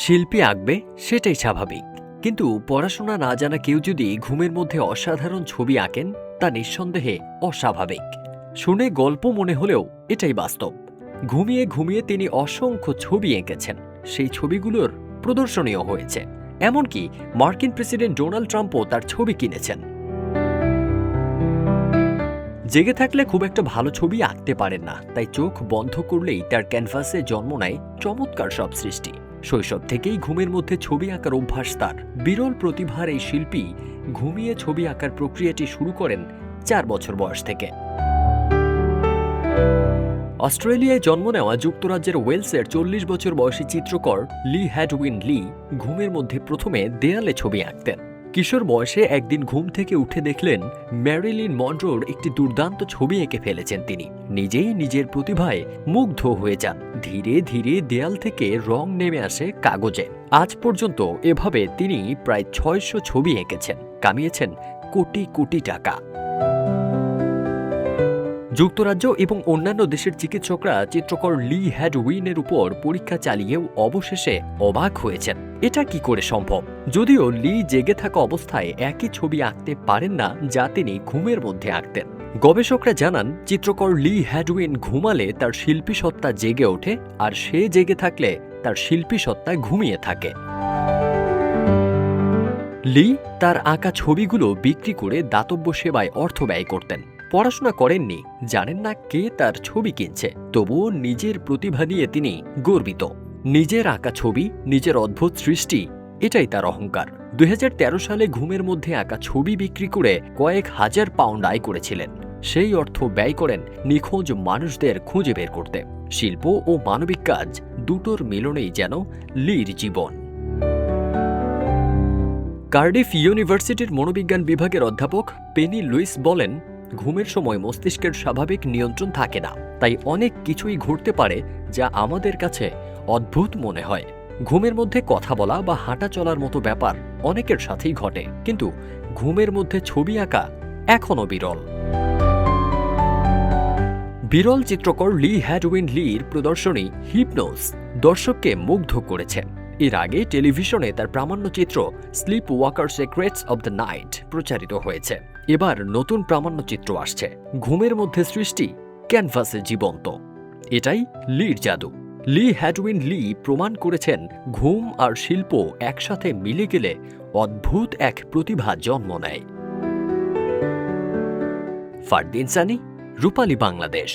শিল্পী আঁকবে সেটাই স্বাভাবিক, কিন্তু পড়াশোনা না জানা কেউ যদি ঘুমের মধ্যে অসাধারণ ছবি আঁকেন তা নিঃসন্দেহে অস্বাভাবিক। শুনে গল্প মনে হলেও এটাই বাস্তব। ঘুমিয়ে ঘুমিয়ে তিনি অসংখ্য ছবি এঁকেছেন, সেই ছবিগুলোর প্রদর্শনীয় হয়েছে। এমনকি মার্কিন প্রেসিডেন্ট ডোনাল্ড ট্রাম্পও তার ছবি কিনেছেন। জেগে থাকলে খুব একটা ভালো ছবি আঁকতে পারেন না, তাই চোখ বন্ধ করলেই তার ক্যানভাসে জন্ম নেয় চমৎকার সব সৃষ্টি। শৈশব থেকেই ঘুমের মধ্যে ছবি আঁকার অভ্যাস তার। বিরল প্রতিভার এই শিল্পী ঘুমিয়ে ছবি আঁকার প্রক্রিয়াটি শুরু করেন 4 বছর বয়স থেকে। অস্ট্রেলিয়ায় জন্ম নেওয়া যুক্তরাজ্যের ওয়েলসের 40 বছর বয়সী চিত্রকর লি হ্যাডউইন লি ঘুমের মধ্যে প্রথমে দেয়ালে ছবি আঁকতেন। কিশোর বয়সে একদিন ঘুম থেকে উঠে দেখলেন ম্যারিলিন মনরোর একটি দুর্দান্ত ছবি এঁকে ফেলেছেন তিনি। নিজেই নিজের প্রতিভায় মুগ্ধ হয়ে যান। ধীরে ধীরে দেয়াল থেকে রং নেমে আসে কাগজে। আজ পর্যন্ত এভাবে তিনি প্রায় 600 ছবি এঁকেছেন, কামিয়েছেন কোটি কোটি টাকা। যুক্তরাজ্য এবং অন্যান্য দেশের চিকিৎসকরা চিত্রকর লি হ্যাডউইনের উপর পরীক্ষা চালিয়েও অবশেষে অবাক হয়েছেন, এটা কি করে সম্ভব। যদিও লি জেগে থাকা অবস্থায় একই ছবি আঁকতে পারেন না যা তিনি ঘুমের মধ্যে আঁকতেন। গবেষকরা জানান, চিত্রকর লি হ্যাডউইন ঘুমালে তার শিল্পী সত্তা জেগে ওঠে, আর সে জেগে থাকলে তার শিল্পী সত্তা ঘুমিয়ে থাকে। লি তার আঁকা ছবিগুলো বিক্রি করে দাতব্য সেবায় অর্থ ব্যয় করতেন। পড়াশোনা করেননি, জানেন না কে তার ছবি কিনছে, তবুও নিজের প্রতিভা নিয়ে তিনি গর্বিত। নিজের আঁকা ছবি, নিজের অদ্ভুত সৃষ্টি, এটাই তার অহংকার। 2013 সালে ঘুমের মধ্যে আঁকা ছবি বিক্রি করে কয়েক হাজার পাউন্ড আয় করেছিলেন। সেই অর্থ ব্যয় করেন নিখোঁজ মানুষদের খুঁজে বের করতে। শিল্প ও মানবিক কাজ দুটোর মিলনেই যেন লির জীবন। কার্ডিফ ইউনিভার্সিটির মনোবিজ্ঞান বিভাগের অধ্যাপক পেনি লুইস বলেন, ঘুমের সময় মস্তিষ্কের স্বাভাবিক নিয়ন্ত্রণ থাকে না, তাই অনেক কিছুই ঘটতে পারে যা আমাদের কাছে অদ্ভুত মনে হয়। ঘুমের মধ্যে কথা বলা বা হাঁটা চলার মতো ব্যাপার অনেকের সাথেই ঘটে, কিন্তু ঘুমের মধ্যে ছবি আঁকা এখনও বিরল। বিরল চিত্রকর লি হ্যাডউইন লির প্রদর্শনী হিপনোস দর্শককে মুগ্ধ করেছে। এর আগে টেলিভিশনে তার প্রামাণ্য চিত্র sleepwalker secrets of the night প্রচারিত হয়েছে। এবার নতুন প্রামাণ্য চিত্র আসছে, ঘুমের মধ্যে সৃষ্টি, ক্যানভাসে জীবন্ত। এটাই লির জাদু। লি হ্যাডউইন লি প্রমাণ করেছেন, ঘুম আর শিল্প একসাথে মিলে গেলে অদ্ভুত এক প্রতিভা জন্ম নেয়। ফারদিন সানি, রূপালী বাংলাদেশ।